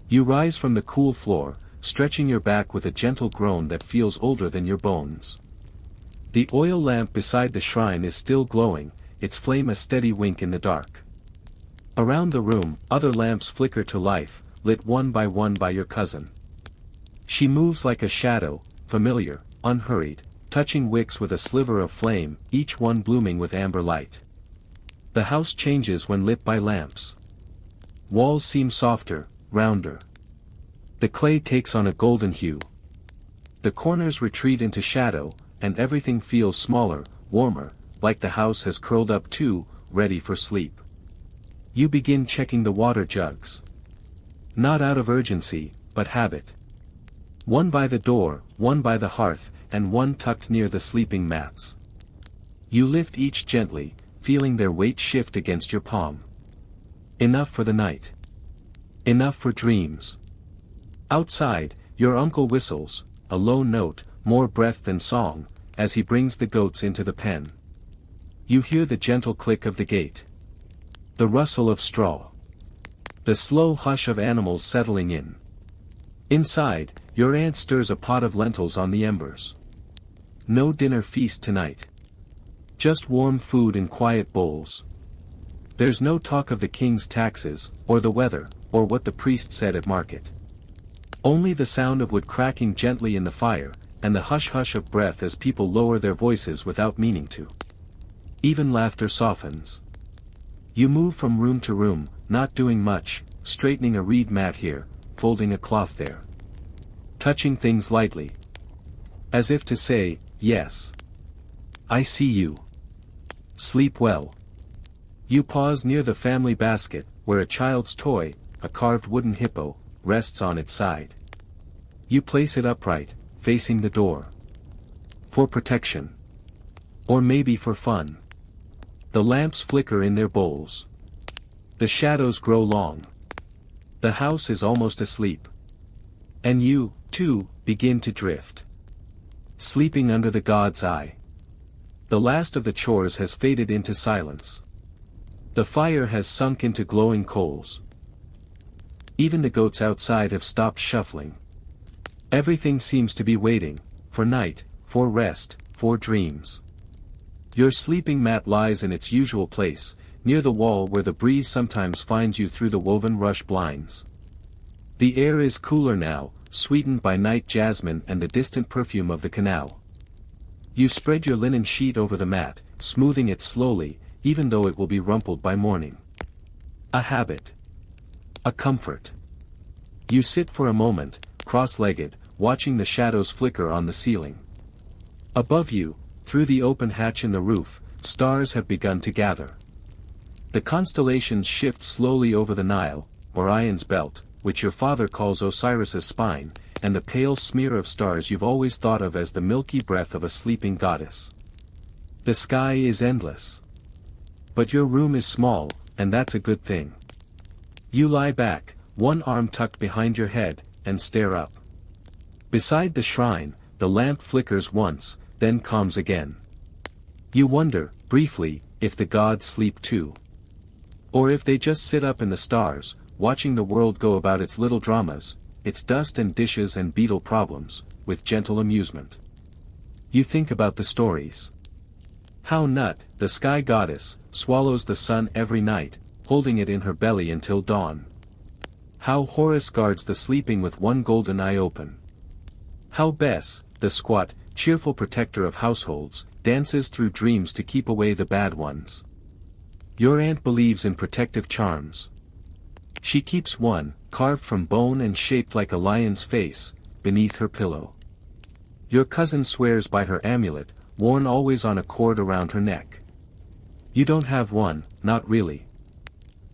S1: You rise from the cool floor, stretching your back with a gentle groan that feels older than your bones. The oil lamp beside the shrine is still glowing, its flame a steady wink in the dark. Around the room, other lamps flicker to life, lit one by your cousin. She moves like a shadow, familiar, unhurried, touching wicks with a sliver of flame, each one blooming with amber light. The house changes when lit by lamps. Walls seem softer, rounder. The clay takes on a golden hue. The corners retreat into shadow, and everything feels smaller, warmer, like the house has curled up too, ready for sleep. You begin checking the water jugs. Not out of urgency, but habit. One by the door, one by the hearth, and one tucked near the sleeping mats. You lift each gently, feeling their weight shift against your palm. Enough for the night. Enough for dreams. Outside, your uncle whistles, a low note, more breath than song, as he brings the goats into the pen. You hear the gentle click of the gate. The rustle of straw. The slow hush of animals settling in. Inside, your aunt stirs a pot of lentils on the embers. No dinner feast tonight. Just warm food in quiet bowls. There's no talk of the king's taxes, or the weather, or what the priest said at market. Only the sound of wood cracking gently in the fire, and the hush-hush of breath as people lower their voices without meaning to. Even laughter softens. You move from room to room, not doing much, straightening a reed mat here, folding a cloth there. Touching things lightly. As if to say, yes. I see you. Sleep well. You pause near the family basket, where a child's toy, a carved wooden hippo, rests on its side. You place it upright, facing the door. For protection. Or maybe for fun. The lamps flicker in their bowls. The shadows grow long. The house is almost asleep. And you, too, begin to drift. Sleeping under the god's eye. The last of the chores has faded into silence. The fire has sunk into glowing coals. Even the goats outside have stopped shuffling. Everything seems to be waiting, for night, for rest, for dreams. Your sleeping mat lies in its usual place, near the wall where the breeze sometimes finds you through the woven rush blinds. The air is cooler now, sweetened by night jasmine and the distant perfume of the canal. You spread your linen sheet over the mat, smoothing it slowly, even though it will be rumpled by morning. A habit. A comfort. You sit for a moment, cross-legged, watching the shadows flicker on the ceiling. Above you, through the open hatch in the roof, stars have begun to gather. The constellations shift slowly over the Nile, Orion's belt, which your father calls Osiris's spine, and the pale smear of stars you've always thought of as the milky breath of a sleeping goddess. The sky is endless. But your room is small, and that's a good thing. You lie back, one arm tucked behind your head, and stare up. Beside the shrine, the lamp flickers once, then calms again. You wonder, briefly, if the gods sleep too. Or if they just sit up in the stars, watching the world go about its little dramas, its dust and dishes and beetle problems, with gentle amusement. You think about the stories. How Nut, the sky goddess, swallows the sun every night, holding it in her belly until dawn. How Horus guards the sleeping with one golden eye open. How Bess, the squat, cheerful protector of households, dances through dreams to keep away the bad ones. Your aunt believes in protective charms. She keeps one, carved from bone and shaped like a lion's face, beneath her pillow. Your cousin swears by her amulet, worn always on a cord around her neck. You don't have one, not really.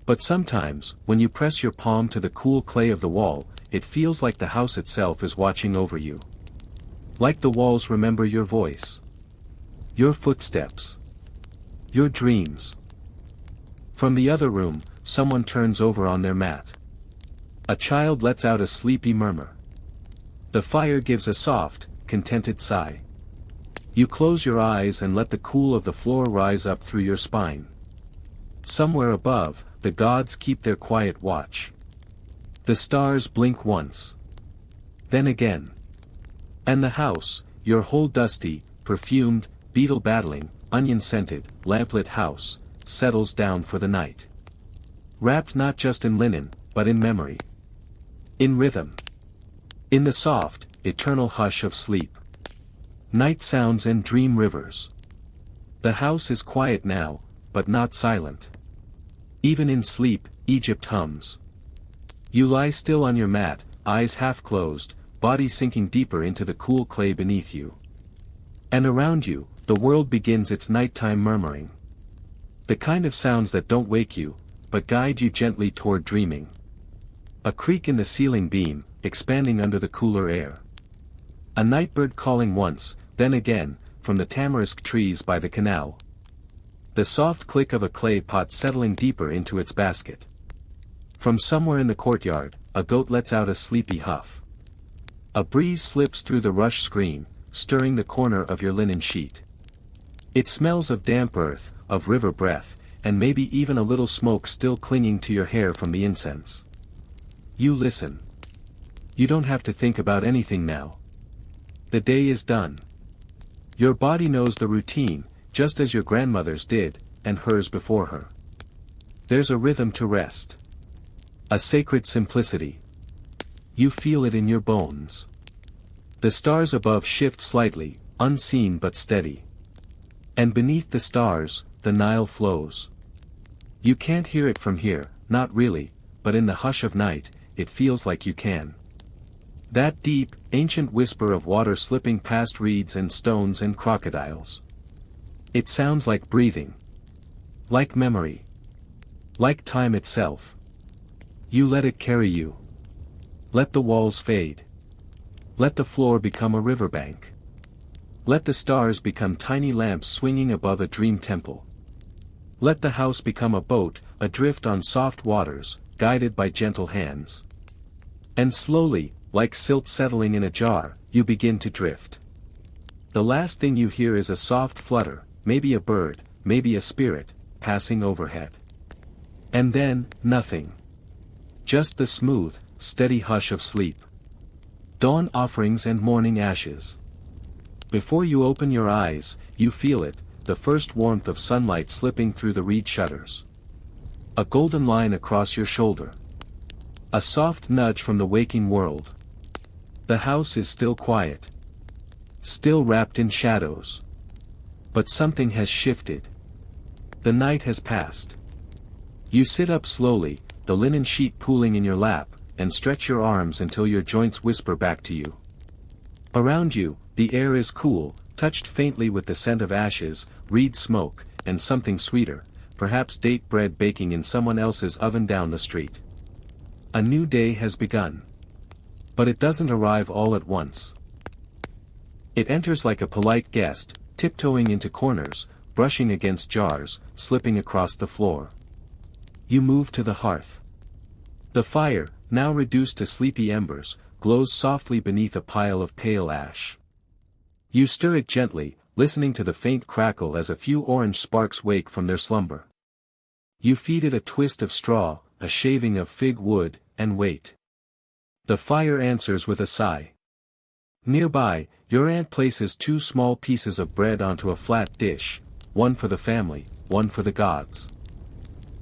S1: But sometimes, when you press your palm to the cool clay of the wall, it feels like the house itself is watching over you. Like the walls remember your voice. Your footsteps. Your dreams. From the other room, someone turns over on their mat. A child lets out a sleepy murmur. The fire gives a soft, contented sigh. You close your eyes and let the cool of the floor rise up through your spine. Somewhere above, the gods keep their quiet watch. The stars blink once. Then again. And the house, your whole dusty, perfumed, beetle-battling, onion-scented, lamplit house, settles down for the night. Wrapped not just in linen, but in memory. In rhythm. In the soft, eternal hush of sleep. Night sounds and dream rivers. The house is quiet now, but not silent. Even in sleep, Egypt hums. You lie still on your mat, eyes half closed, body sinking deeper into the cool clay beneath you. And around you, the world begins its nighttime murmuring. The kind of sounds that don't wake you, but guide you gently toward dreaming. A creak in the ceiling beam, expanding under the cooler air. A nightbird calling once, then again, from the tamarisk trees by the canal. The soft click of a clay pot settling deeper into its basket. From somewhere in the courtyard, a goat lets out a sleepy huff. A breeze slips through the rush screen, stirring the corner of your linen sheet. It smells of damp earth, of river breath, and maybe even a little smoke still clinging to your hair from the incense. You listen. You don't have to think about anything now. The day is done. Your body knows the routine, just as your grandmother's did, and hers before her. There's a rhythm to rest. A sacred simplicity. You feel it in your bones. The stars above shift slightly, unseen but steady. And beneath the stars, the Nile flows. You can't hear it from here, not really, but in the hush of night, it feels like you can. That deep, ancient whisper of water slipping past reeds and stones and crocodiles. It sounds like breathing. Like memory. Like time itself. You let it carry you. Let the walls fade. Let the floor become a riverbank. Let the stars become tiny lamps swinging above a dream temple. Let the house become a boat, adrift on soft waters, guided by gentle hands. And slowly, like silt settling in a jar, you begin to drift. The last thing you hear is a soft flutter, maybe a bird, maybe a spirit, passing overhead. And then, nothing. Just the smooth, steady hush of sleep. Dawn offerings and morning ashes. Before you open your eyes, you feel it, the first warmth of sunlight slipping through the reed shutters. A golden line across your shoulder. A soft nudge from the waking world. The house is still quiet. Still wrapped in shadows. But something has shifted. The night has passed. You sit up slowly, the linen sheet pooling in your lap, and stretch your arms until your joints whisper back to you. Around you, the air is cool, touched faintly with the scent of ashes, reed smoke, and something sweeter, perhaps date bread baking in someone else's oven down the street. A new day has begun. But it doesn't arrive all at once. It enters like a polite guest, tiptoeing into corners, brushing against jars, slipping across the floor. You move to the hearth. The fire, now reduced to sleepy embers, glows softly beneath a pile of pale ash. You stir it gently, listening to the faint crackle as a few orange sparks wake from their slumber. You feed it a twist of straw, a shaving of fig wood, and wait. The fire answers with a sigh. Nearby, your aunt places 2 small pieces of bread onto a flat dish, one for the family, one for the gods.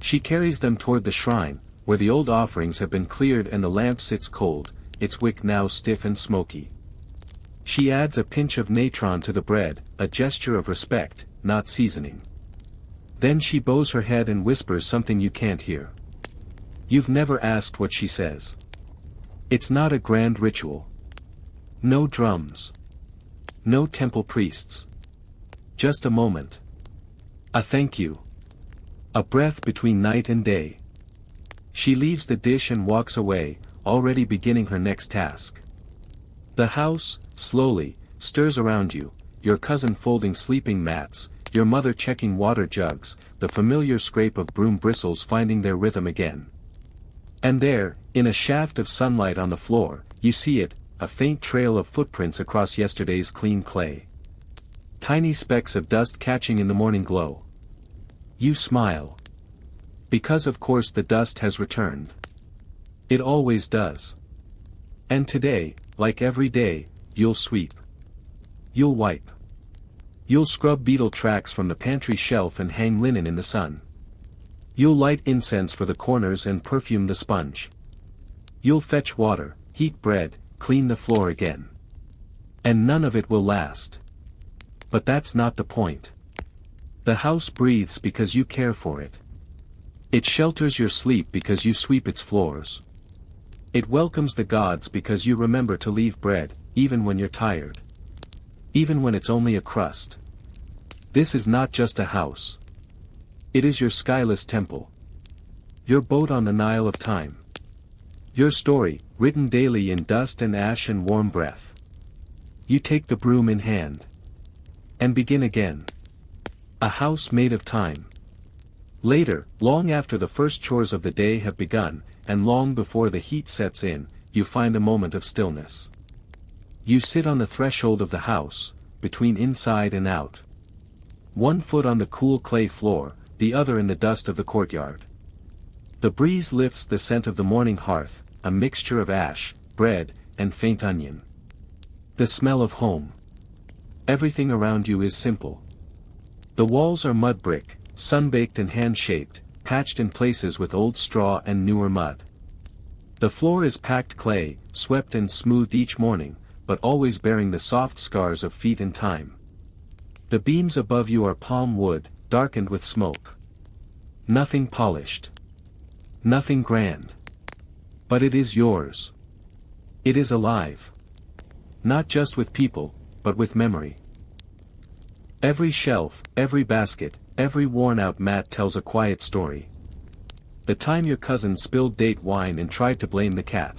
S1: She carries them toward the shrine, where the old offerings have been cleared and the lamp sits cold, its wick now stiff and smoky. She adds a pinch of natron to the bread, a gesture of respect, not seasoning. Then she bows her head and whispers something you can't hear. You've never asked what she says. It's not a grand ritual. No drums. No temple priests. Just a moment. A thank you. A breath between night and day. She leaves the dish and walks away, already beginning her next task. The house, slowly, stirs around you, your cousin folding sleeping mats, your mother checking water jugs, the familiar scrape of broom bristles finding their rhythm again. And there, in a shaft of sunlight on the floor, you see it, a faint trail of footprints across yesterday's clean clay. Tiny specks of dust catching in the morning glow. You smile. Because of course the dust has returned. It always does. And today, like every day, you'll sweep. You'll wipe. You'll scrub beetle tracks from the pantry shelf and hang linen in the sun. You'll light incense for the corners and perfume the sponge. You'll fetch water, heat bread, clean the floor again. And none of it will last. But that's not the point. The house breathes because you care for it. It shelters your sleep because you sweep its floors. It welcomes the gods because you remember to leave bread, even when you're tired. Even when it's only a crust. This is not just a house. It is your skyless temple. Your boat on the Nile of time. Your story, written daily in dust and ash and warm breath. You take the broom in hand. And begin again. A house made of time. Later, long after the first chores of the day have begun, and long before the heat sets in, you find a moment of stillness. You sit on the threshold of the house, between inside and out. One foot on the cool clay floor, the other in the dust of the courtyard. The breeze lifts the scent of the morning hearth, a mixture of ash, bread, and faint onion. The smell of home. Everything around you is simple. The walls are mud brick, sun-baked and hand-shaped, patched in places with old straw and newer mud. The floor is packed clay, swept and smoothed each morning, but always bearing the soft scars of feet and time. The beams above you are palm wood, darkened with smoke. Nothing polished. Nothing grand. But it is yours. It is alive. Not just with people, but with memory. Every shelf, every basket, every worn-out mat tells a quiet story. The time your cousin spilled date wine and tried to blame the cat.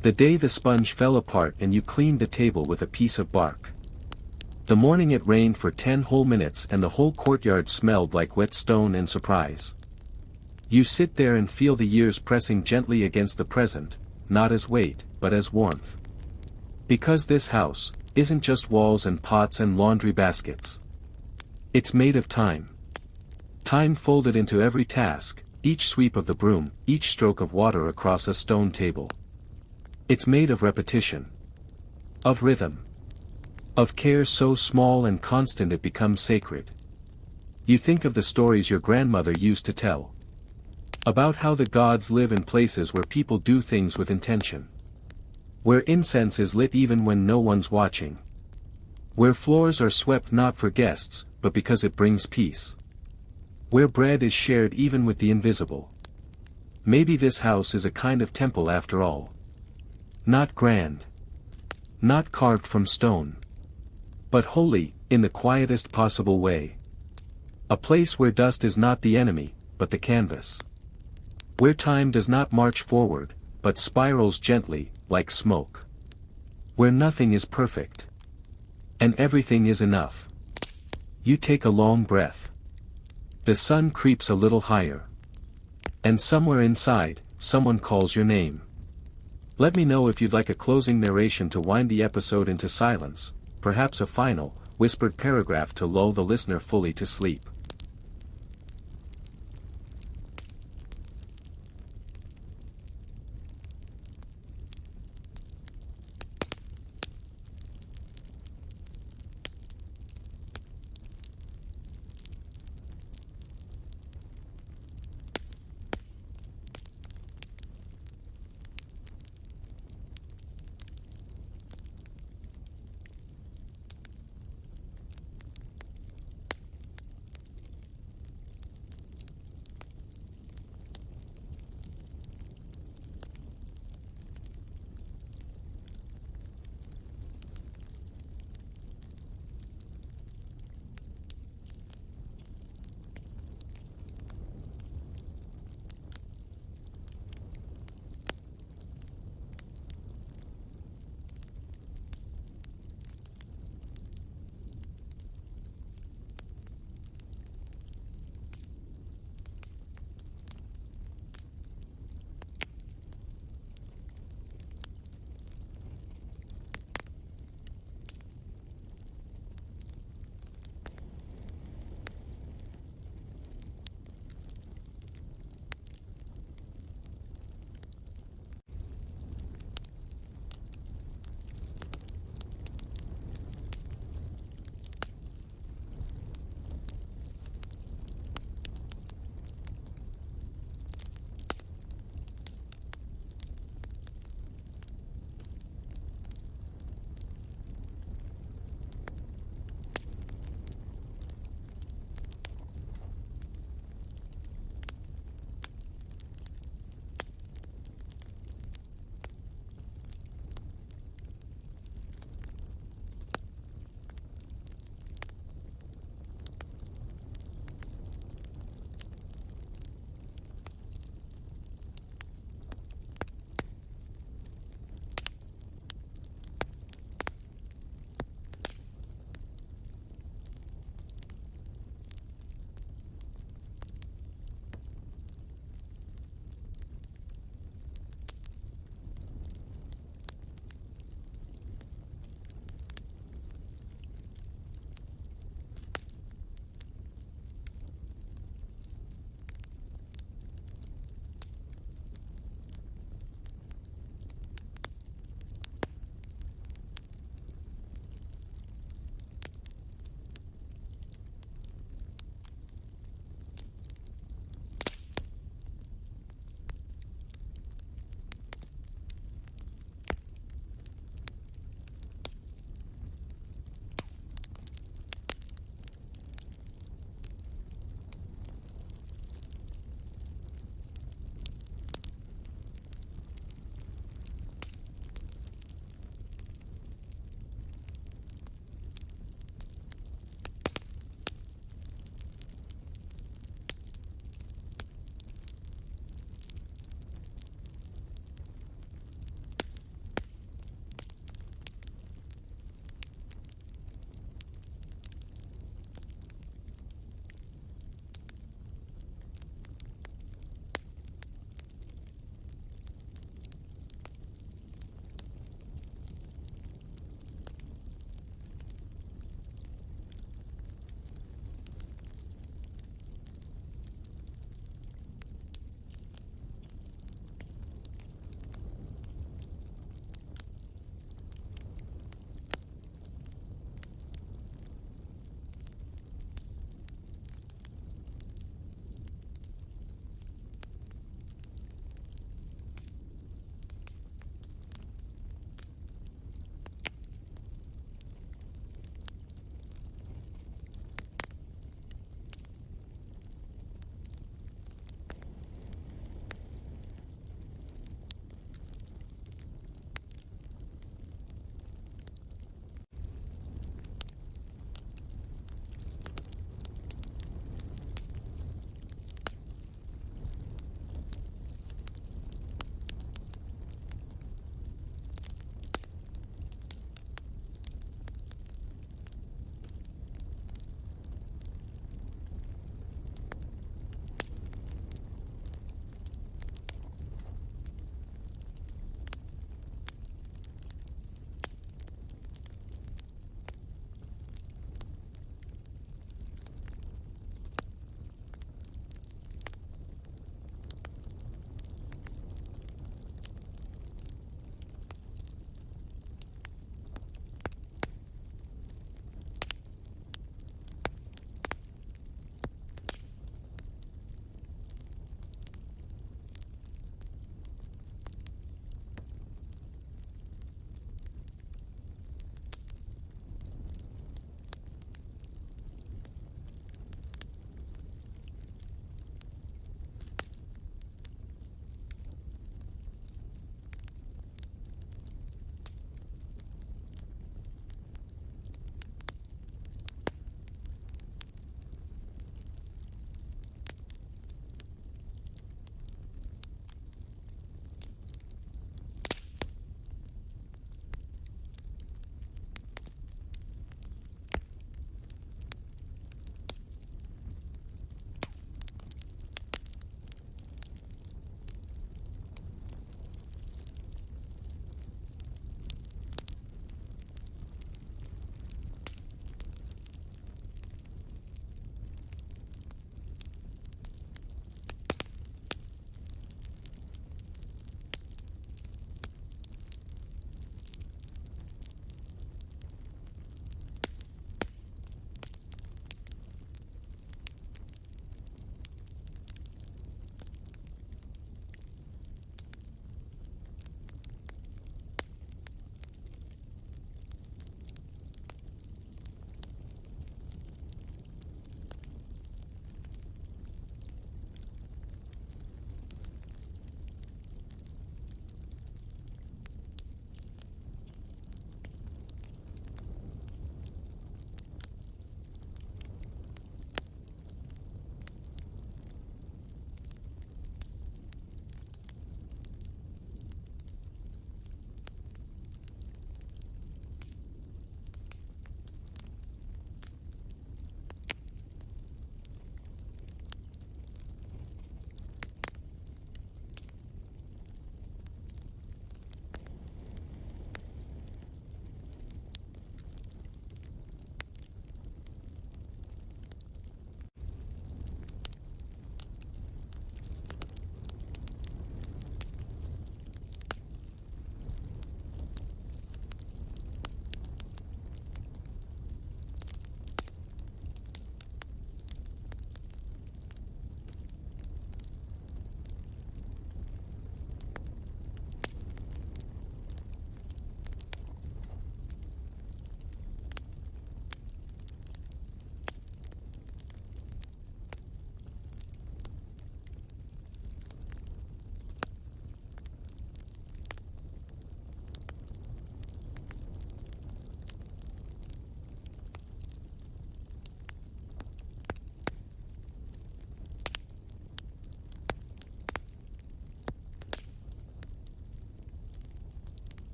S1: The day the sponge fell apart and you cleaned the table with a piece of bark. The morning it rained for 10 whole minutes and the whole courtyard smelled like wet stone and surprise. You sit there and feel the years pressing gently against the present, not as weight, but as warmth. Because this house isn't just walls and pots and laundry baskets. It's made of time. Time folded into every task, each sweep of the broom, each stroke of water across a stone table. It's made of repetition. Of rhythm. Of care so small and constant it becomes sacred. You think of the stories your grandmother used to tell. About how the gods live in places where people do things with intention. Where incense is lit even when no one's watching. Where floors are swept not for guests, but because it brings peace. Where bread is shared even with the invisible. Maybe this house is a kind of temple after all. Not grand. Not carved from stone. But holy, in the quietest possible way. A place where dust is not the enemy, but the canvas. Where time does not march forward, but spirals gently, like smoke. Where nothing is perfect. And everything is enough. You take a long breath. The sun creeps a little higher. And somewhere inside, someone calls your name. Let me know if you'd like a closing narration to wind the episode into silence, perhaps a final, whispered paragraph to lull the listener fully to sleep.